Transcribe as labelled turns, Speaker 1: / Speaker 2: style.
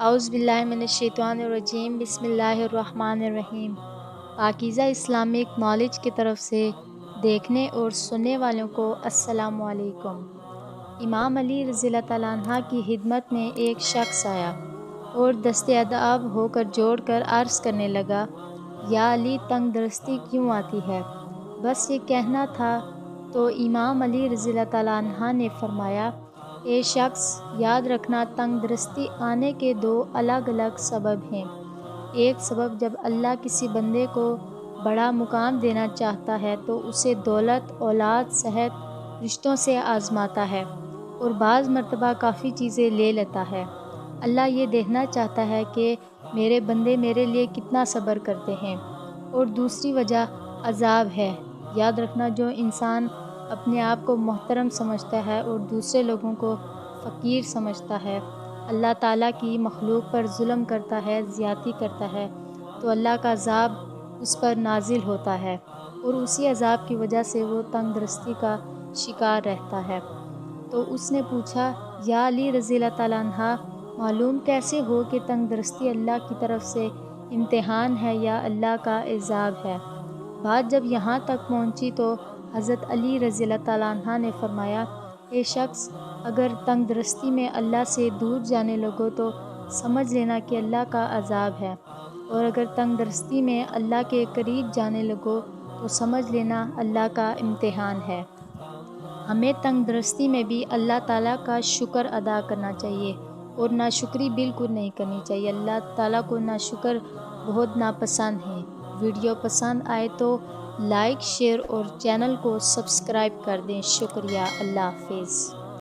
Speaker 1: اعوذ باللہ من الشیطان الرجیم، بسم اللہ الرحمن الرحیم۔ پاکیزہ اسلامک نالج کی طرف سے دیکھنے اور سننے والوں کو السلام علیکم۔ امام علی رضی اللہ تعالیٰ عنہ کی خدمت میں ایک شخص آیا اور دست ادب ہو کر جوڑ کر عرض کرنے لگا، یا علی، تنگ درستی کیوں آتی ہے؟ بس یہ کہنا تھا تو امام علی رضی اللہ تعالیٰ عنہ نے فرمایا، اے شخص، یاد رکھنا تنگ درستی آنے کے دو الگ الگ سبب ہیں۔ ایک سبب، جب اللہ کسی بندے کو بڑا مقام دینا چاہتا ہے تو اسے دولت، اولاد، صحت، رشتوں سے آزماتا ہے اور بعض مرتبہ کافی چیزیں لے لیتا ہے۔ اللہ یہ دیکھنا چاہتا ہے کہ میرے بندے میرے لیے کتنا صبر کرتے ہیں۔ اور دوسری وجہ عذاب ہے۔ یاد رکھنا، جو انسان اپنے آپ کو محترم سمجھتا ہے اور دوسرے لوگوں کو فقیر سمجھتا ہے، اللہ تعالیٰ کی مخلوق پر ظلم کرتا ہے، زیادتی کرتا ہے، تو اللہ کا عذاب اس پر نازل ہوتا ہے اور اسی عذاب کی وجہ سے وہ تنگ درستی کا شکار رہتا ہے۔ تو اس نے پوچھا، یا علی رضی اللہ تعالیٰ عنہ، معلوم کیسے ہو کہ تنگ درستی اللہ کی طرف سے امتحان ہے یا اللہ کا عذاب ہے؟ بات جب یہاں تک پہنچی تو حضرت علی رضی اللہ تعالیٰ عنہ نے فرمایا، اے شخص، اگر تنگ درستی میں اللہ سے دور جانے لگو تو سمجھ لینا کہ اللہ کا عذاب ہے، اور اگر تنگ درستی میں اللہ کے قریب جانے لگو تو سمجھ لینا اللہ کا امتحان ہے۔ ہمیں تنگ درستی میں بھی اللہ تعالیٰ کا شکر ادا کرنا چاہیے اور ناشکری بالکل نہیں کرنی چاہیے۔ اللہ تعالیٰ کو ناشکر بہت ناپسند ہے۔ ویڈیو پسند آئے تو لائک، شیئر اور چینل کو سبسکرائب کر دیں۔ شکریہ۔ اللہ حافظ۔